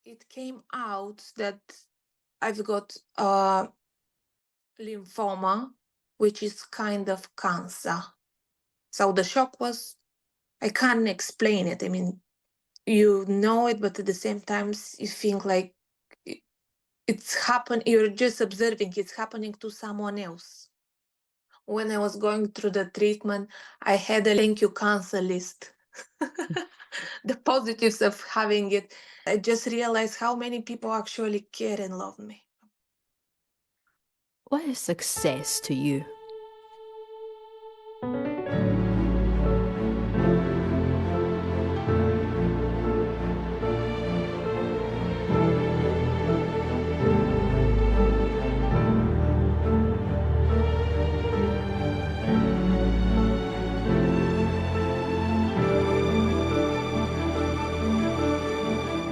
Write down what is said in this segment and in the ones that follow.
it came out that I've got lymphoma, which is kind of cancer. So the shock was, I can't explain it. I mean, you know it, but at the same time, you think like it's happened, you're just observing it's happening to someone else. When I was going through the treatment, I had a thank you cancer list. The positives of having it. I just realized how many people actually care and love me. What is success to you?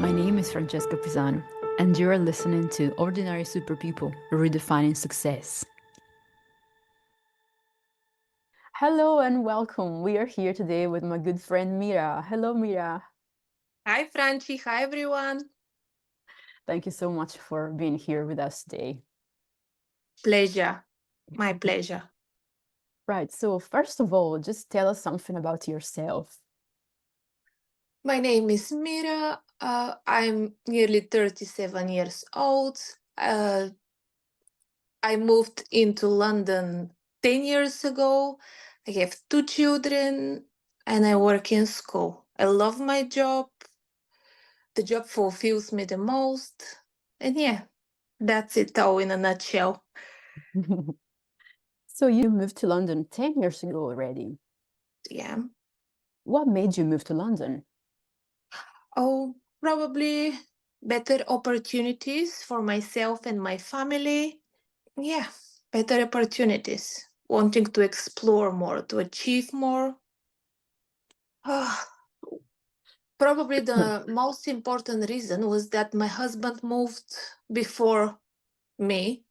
My name is Francesca Pisano, and you are listening to Ordinary Super People, Redefining Success. Hello and welcome. We are here today with my good friend Mira. Hello, Mira. Hi, Franchi. Hi, everyone. Thank you so much for being here with us today. Pleasure. My pleasure. Right, so first of all, just tell us something about yourself. My name is Mira. I'm nearly 37 years old. I moved into London 10 years ago. I have 2 children and I work in school. I love my job. The job fulfills me the most. And yeah, that's it all in a nutshell. So you moved to London 10 years ago already. Yeah. What made you move to London? Oh, probably better opportunities for myself and my family. Yeah, better opportunities. Wanting to explore more, to achieve more. Probably the most important reason was that my husband moved before me.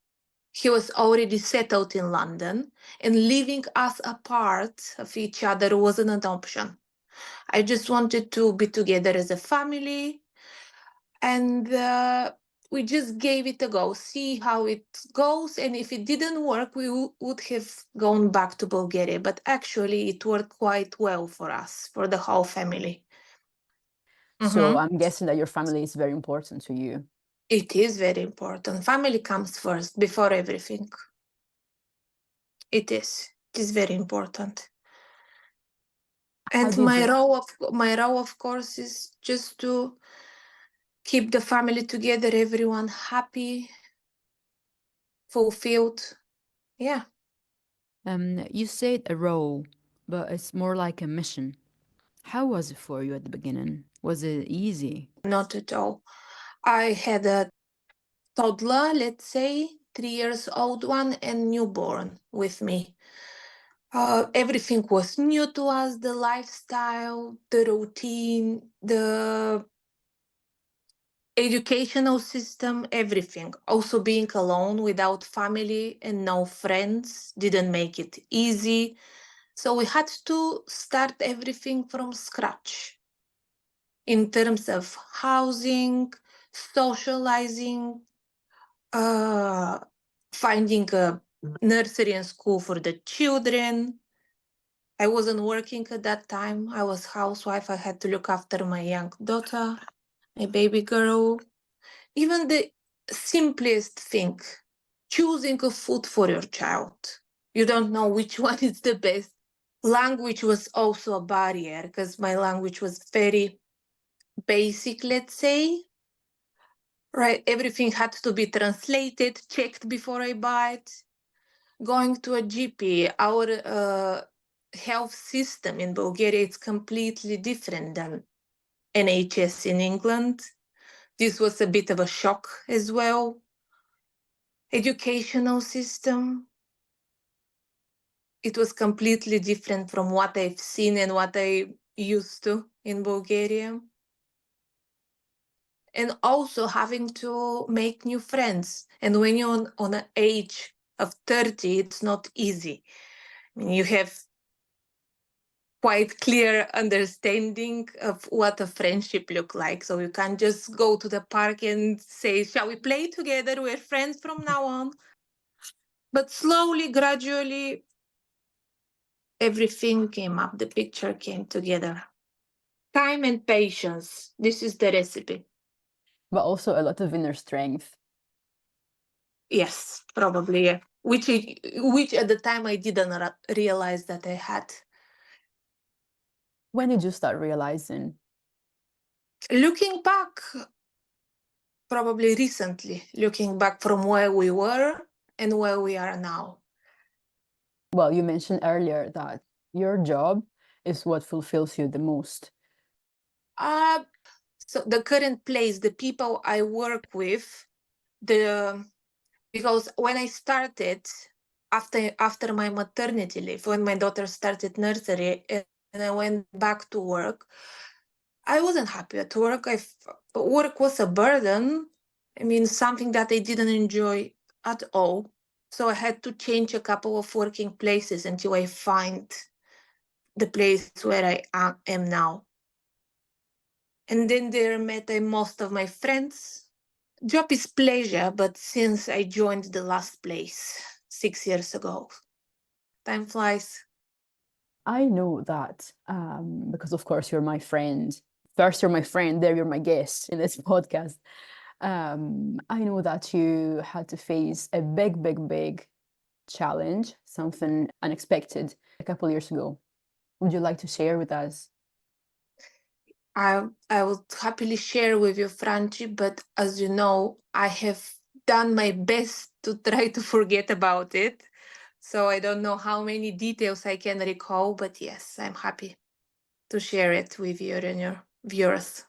He was already settled in London, and leaving us apart of each other wasn't an option. I just wanted to be together as a family, and we just gave it a go, see how it goes. And if it didn't work, we would have gone back to Bulgaria. But actually, it worked quite well for us, for the whole family. So Mm-hmm. I'm guessing that your family is very important to you. It is very important. Family comes first before everything. It is. It is very important. How And did you? my role, of course, is just to keep the family together, everyone happy, fulfilled. Yeah, You said a role, but it's more like a mission. How was it for you at the beginning? Was it easy? not at all. I had a toddler, let's say, 3 years old one, and newborn with me. Everything was new to us, the lifestyle, the routine, the educational system, everything. Also, being alone without family and no friends didn't make it easy. So we had to start everything from scratch in terms of housing, socializing, uh, finding a nursery and school for the children. I wasn't working at that time. I was housewife. I had to look after my young daughter, my baby girl. Even the simplest thing, choosing a food for your child. You don't know which one is the best. Language was also a barrier because my language was very basic, let's say. Right, everything had to be translated, checked before I buy it. Going to a GP, our health system in Bulgaria is completely different than NHS in England. This was a bit of a shock as well. Educational system, it was completely different from what I've seen and what I used to in Bulgaria. And also having to make new friends. And when you're on an age of 30, it's not easy. I mean, you have quite clear understanding of what a friendship look like. So you can't just go to the park and say, shall we play together? We're friends from now on. But slowly, gradually, everything came up. The picture came together. Time and patience. This is the recipe. But also a lot of inner strength. Yes, probably. Yeah. Which at the time I didn't realize that I had. When did you start realizing? Looking back, probably recently, looking back from where we were and where we are now. Well, you mentioned earlier that your job is what fulfills you the most. Uh, so the current place, the people I work with, the because when I started after my maternity leave, when my daughter started nursery and I went back to work, I wasn't happy at work. Work was a burden. I mean, something that I didn't enjoy at all. So I had to change a couple of working places until I find the place where I am now. And then there met most of my friends. Job is pleasure, but since I joined the last place 6 years ago, time flies. I know that because, of course, you're my friend. First, you're my friend, there, you're my guest in this podcast. I know that you had to face a big, big, big challenge, something unexpected a couple years ago. Would you like to share with us? I would happily share with you, Franci, but as you know, I have done my best to try to forget about it. So I don't know how many details I can recall, but yes, I'm happy to share it with you and your viewers.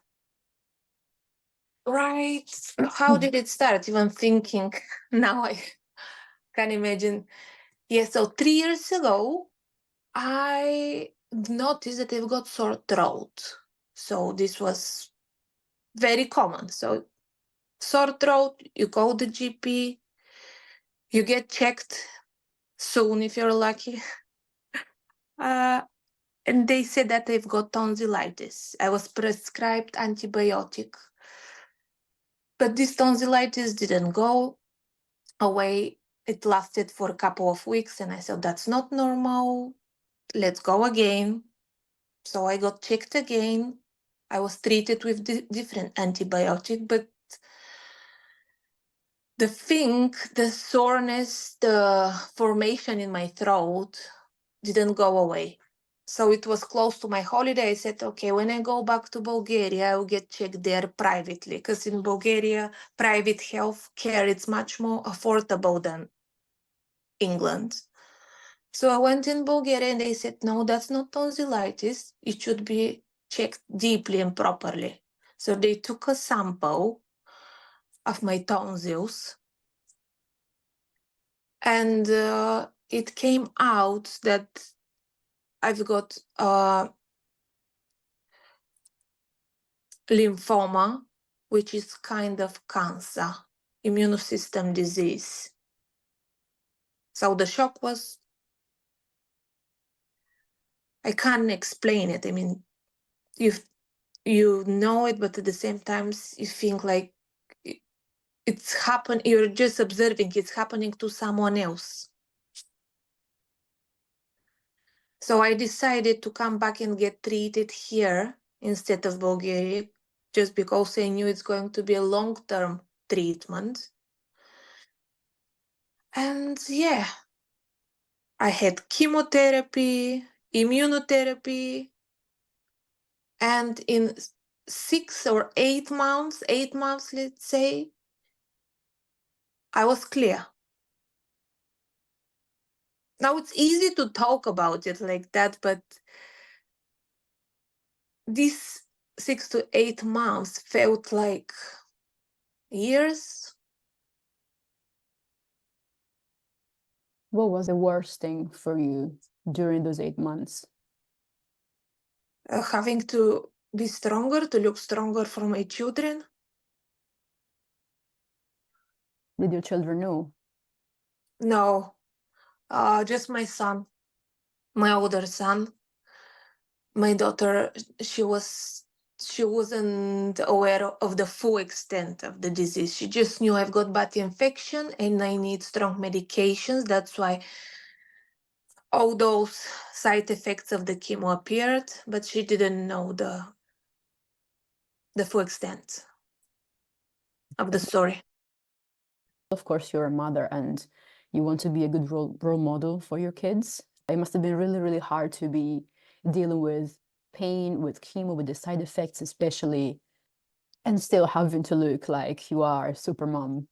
Right. How did it start? Even thinking now, I can imagine. Yeah, so 3 years ago, I noticed that I've got sore throat. So this was very common. So sore throat, you call the GP, you get checked soon if you're lucky. Uh, and they said that I've got tonsillitis. I was prescribed antibiotic. But this tonsillitis didn't go away. It lasted for a couple of weeks, and I said, that's not normal. Let's go again. So I got checked again. I was treated with different antibiotic, but the soreness, the formation in my throat didn't go away. So it was close to my holiday. I said, okay, when I go back to Bulgaria, I will get checked there privately, because in Bulgaria, private health care is much more affordable than England. So I went in Bulgaria and they said, no, that's not tonsillitis. It should be checked deeply and properly. So they took a sample of my tonsils, and it came out that I've got lymphoma, which is kind of cancer, immune system disease. So the shock was, I can't explain it. I mean, you know it, but at the same time, you think like it's happened. You're just observing it's happening to someone else. So I decided to come back and get treated here instead of Bulgaria, just because I knew it's going to be a long-term treatment. And yeah, I had chemotherapy, immunotherapy, and in 6 or 8 months, 8 months, let's say, I was clear. Now it's easy to talk about it like that, but these 6 to 8 months felt like years. What was the worst thing for you during those 8 months? Having to be stronger, to look stronger for my children. Did your children know? No, just my son, my older son. my daughter, she wasn't aware of the full extent of the disease. She just knew I've got body infection and I need strong medications. That's why all those side effects of the chemo appeared, but she didn't know the full extent of the story. Of course, you're a mother and you want to be a good role model for your kids. It must have been really, really hard to be dealing with pain, with chemo, with the side effects, especially, and still having to look like you are a super mom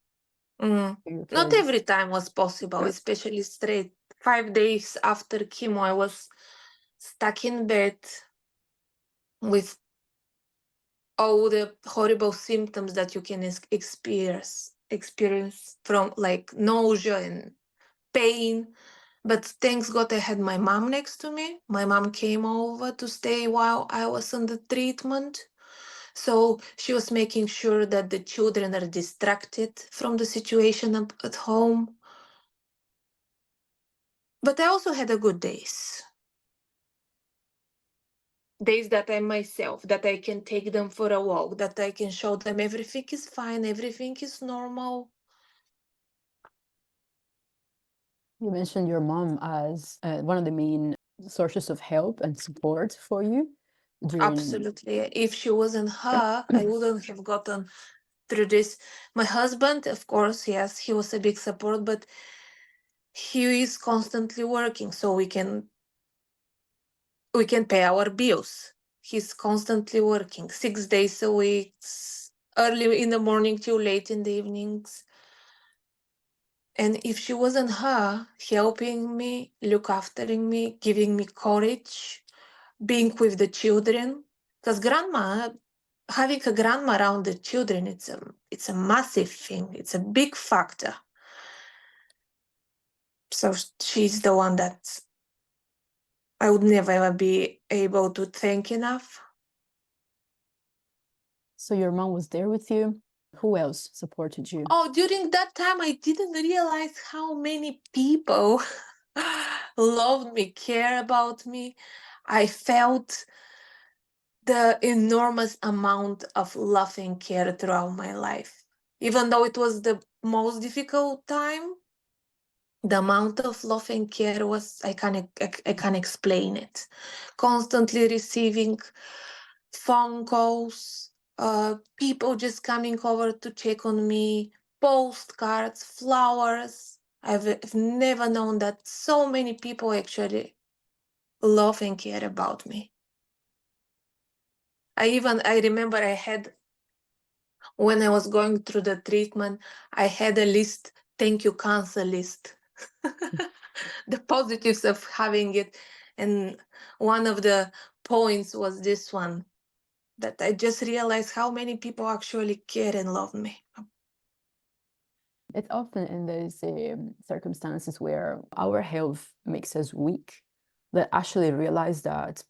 Mm. for your Not kids. every time was possible, especially straight. 5 days after chemo, I was stuck in bed with all the horrible symptoms that you can experience from like nausea and pain. But thanks God I had my mom next to me. My mom came over to stay while I was on the treatment. So she was making sure that the children are distracted from the situation at home. But I also had a good days. Days that I'm myself, that I can take them for a walk, that I can show them everything is fine, everything is normal. You mentioned your mom as one of the main sources of help and support for you during. Absolutely. If she wasn't her, I wouldn't have gotten through this. My husband, of course, yes, he was a big support, but he is constantly working so we can pay our bills. He's constantly working 6 days a week, early in the morning till late in the evenings. And if she wasn't her helping me, look aftering me, giving me courage, being with the children, because having a grandma around the children, it's a massive thing. It's a big factor. So she's the one that I would never ever be able to thank enough. So your mom was there with you. Who else supported you? Oh, during that time, I didn't realize how many people loved me, care about me. I felt the enormous amount of love and care throughout my life. Even though it was the most difficult time, the amount of love and care was, I can't explain it. Constantly receiving phone calls, people just coming over to check on me, postcards, flowers. I've never known that so many people actually love and care about me. I remember when I was going through the treatment, I had a list, thank you cancer list. The positives of having it. And one of the points was this one, that I just realized how many people actually care and love me. It's often in those circumstances where our health makes us weak that actually realize that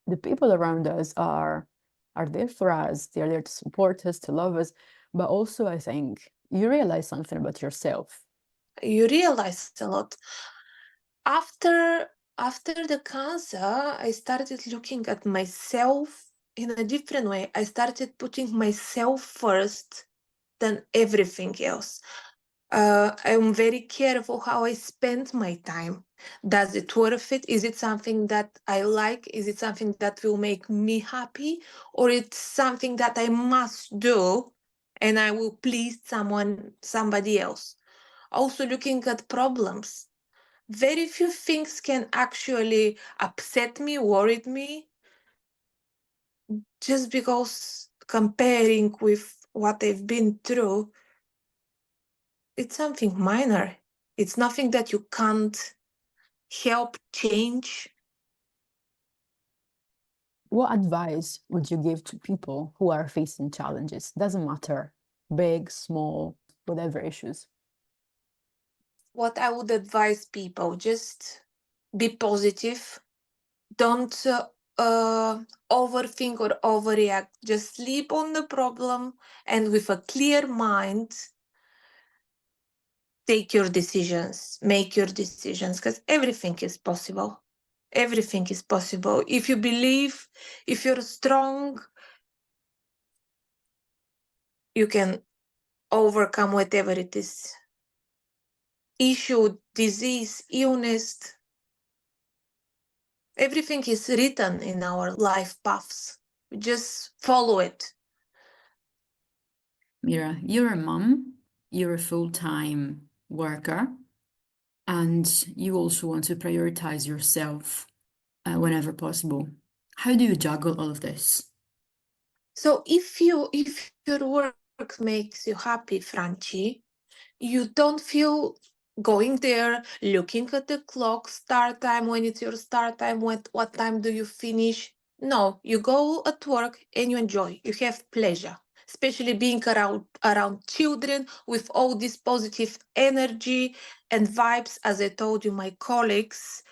the people around us are there for us. They're there to support us, to love us. But also, I think you realize something about yourself. You realize a lot. After the cancer, I started looking at myself in a different way. I started putting myself first than everything else. I'm very careful how I spend my time. Does it worth it? Is it something that I like? Is it something that will make me happy? Or it's something that I must do and I will please somebody else? Also looking at problems. Very few things can actually upset me, worry me, just because comparing with what I've been through, it's something minor. It's nothing that you can't help change. What advice would you give to people who are facing challenges? Doesn't matter, big, small, whatever issues. What I would advise people, just be positive. Don't overthink or overreact. Just sleep on the problem and with a clear mind, take your decisions, make your decisions, because everything is possible. Everything is possible. If you believe, if you're strong, you can overcome whatever it is. Issue, disease, illness. Everything is written in our life paths. We just follow it. Mira, you're a mum, you're a full-time worker, and you also want to prioritize yourself whenever possible. How do you juggle all of this? So if your work makes you happy, Franci, you don't feel going there, looking at the clock, start time, when it's your start time, what time do you finish? No, you go at work and you enjoy. You have pleasure, especially being around children with all this positive energy and vibes. As I told you, my colleagues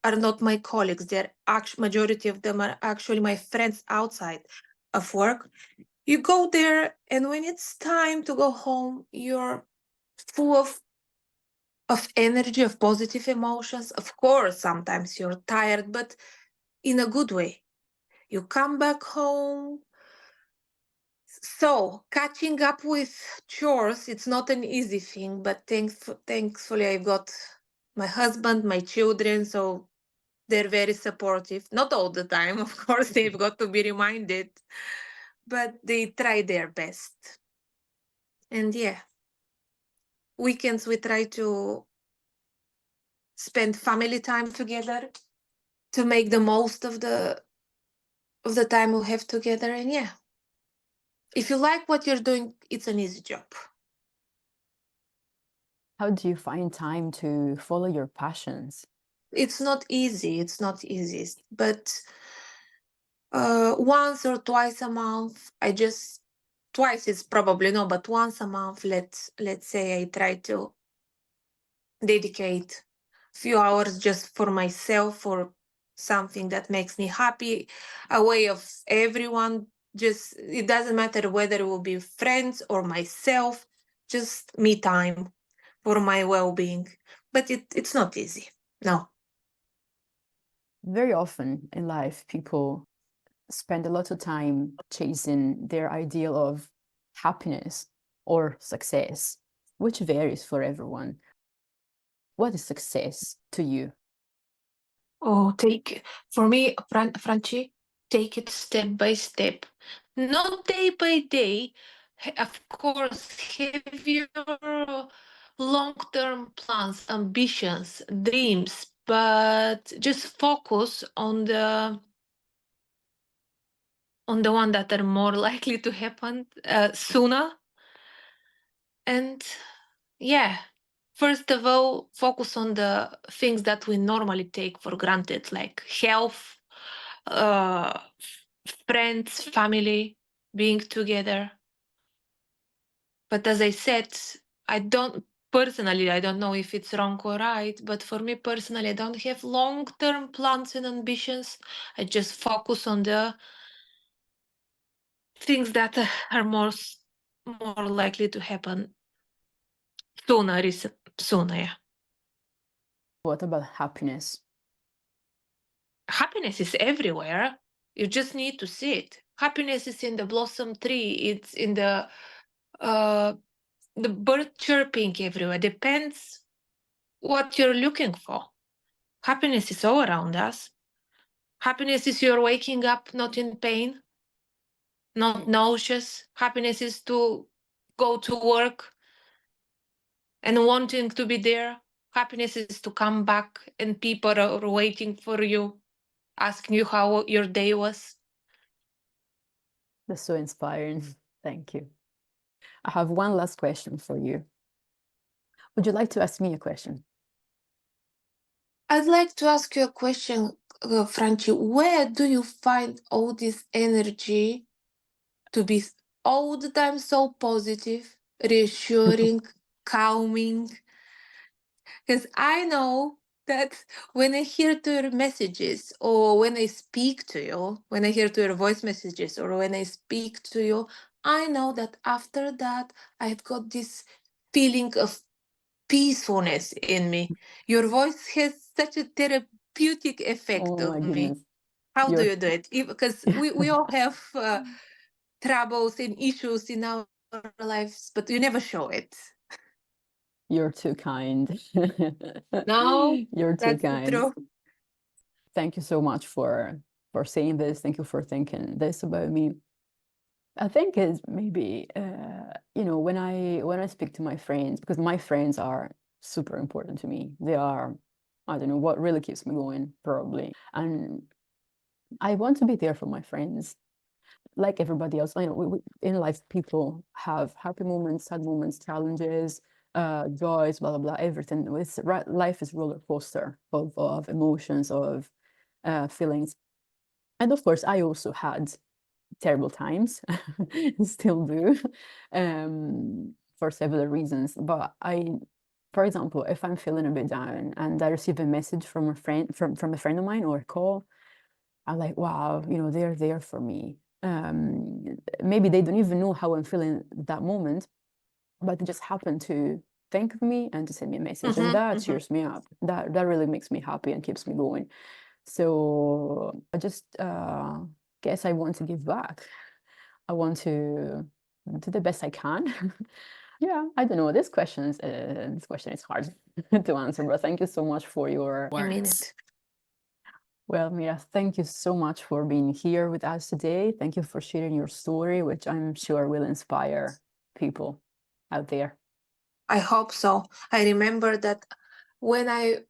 are not my colleagues. They're majority of them are actually my friends outside of work. You go there, and when it's time to go home, you're full of energy, of positive emotions. Of course, sometimes you're tired, but in a good way. You come back home. So catching up with chores, it's not an easy thing, but thankfully I've got my husband, my children, so they're very supportive. Not all the time, of course, they've got to be reminded, but they try their best. And yeah, weekends we try to spend family time together to make the most of the time we have together. And yeah, if you like what you're doing, it's an easy job. How do you find time to follow your passions? It's not easy, but once or twice a month, twice is probably no, but once a month, let's say I try to dedicate a few hours just for myself, for something that makes me happy, a way of everyone. Just, it doesn't matter whether it will be friends or myself, just me time for my well-being. But it's not easy, no. Very often in life, people spend a lot of time chasing their ideal of happiness or success, which varies for everyone. What is success to you? Oh, for me, Franci, take it step by step, not day by day. Of course, have your long-term plans, ambitions, dreams, but just focus on the one that are more likely to happen sooner. And yeah, first of all, focus on the things that we normally take for granted, like health, uh, friends, family, being together. But as I said, I don't know if it's wrong or right, but for me personally, I don't have long-term plans and ambitions. I just focus on the things that are more likely to happen sooner, yeah. What about happiness? Happiness is everywhere. You just need to see it. Happiness is in the blossom tree. It's in the bird chirping everywhere. Depends what you're looking for. Happiness is all around us. Happiness is you're waking up not in pain, not nauseous. Happiness is to go to work and wanting to be there. Happiness is to come back and people are waiting for you, asking you how your day was. That's so inspiring. Thank you. I have one last question for you. Would you like to ask me a question? I'd like to ask you a question, Franci. Where do you find all this energy to be all the time so positive, reassuring, calming? Because I know that when I hear to your messages, or when I speak to you, when I hear to your voice messages, or when I speak to you, I know that after that, I've got this feeling of peacefulness in me. Your voice has such a therapeutic effect Oh my on me. goodness. How do You're you do it? Because we all have troubles and issues in our lives, but you never show it. you're too kind. No, You're too that's the kind. truth. Thank you so much for saying this. Thank you for thinking this about me. I think is maybe when I speak to my friends, because my friends are super important to me. They are, I don't know, what really keeps me going, probably. And I want to be there for my friends, like everybody else. I know in life, people have happy moments, sad moments, challenges, joys, blah blah blah. Everything. Life is roller coaster of emotions, of feelings, and of course, I also had terrible times, still do, for several reasons. But for example, if I'm feeling a bit down and I receive a message from a friend, from a friend of mine, or a call, I'm like, wow, they're there for me. Maybe they don't even know how I'm feeling at that moment, but they just happen to think of me and to send me a message, and that cheers me up. That really makes me happy and keeps me going. So I just guess I want to give back. I want to do the best I can. Yeah, I don't know. This question is hard to answer, but thank you so much for your I mean Words. it. Well, Mira, thank you so much for being here with us today. Thank you for sharing your story, which I'm sure will inspire people out there. I hope so. I remember that when I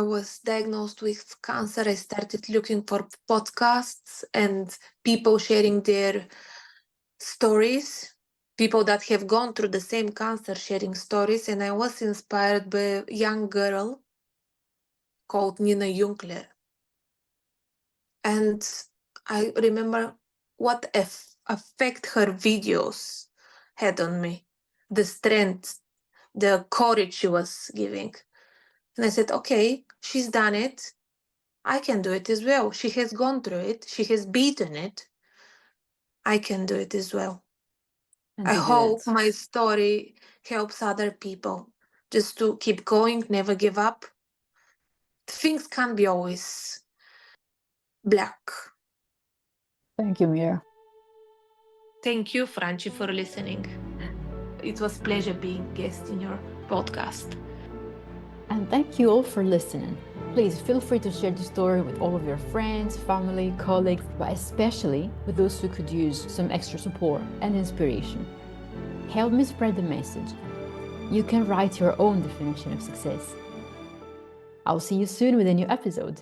was diagnosed with cancer, I started looking for podcasts and people sharing their stories, people that have gone through the same cancer sharing stories, and I was inspired by a young girl called Nina Junkler. And I remember what effect her videos had on me, the strength, the courage she was giving. And I said, okay, she's done it. I can do it as well. She has gone through it. She has beaten it. I can do it as well. And I you hope did. my story helps other people just to keep going, never give up. Things can't be always black. Thank you, Mira. Thank you, Franci, for listening. It was pleasure being guest in your podcast. And thank you all for listening. Please feel free to share the story with all of your friends, family, colleagues, but especially with those who could use some extra support and inspiration. Help me spread the message. You can write your own definition of success. I'll see you soon with a new episode.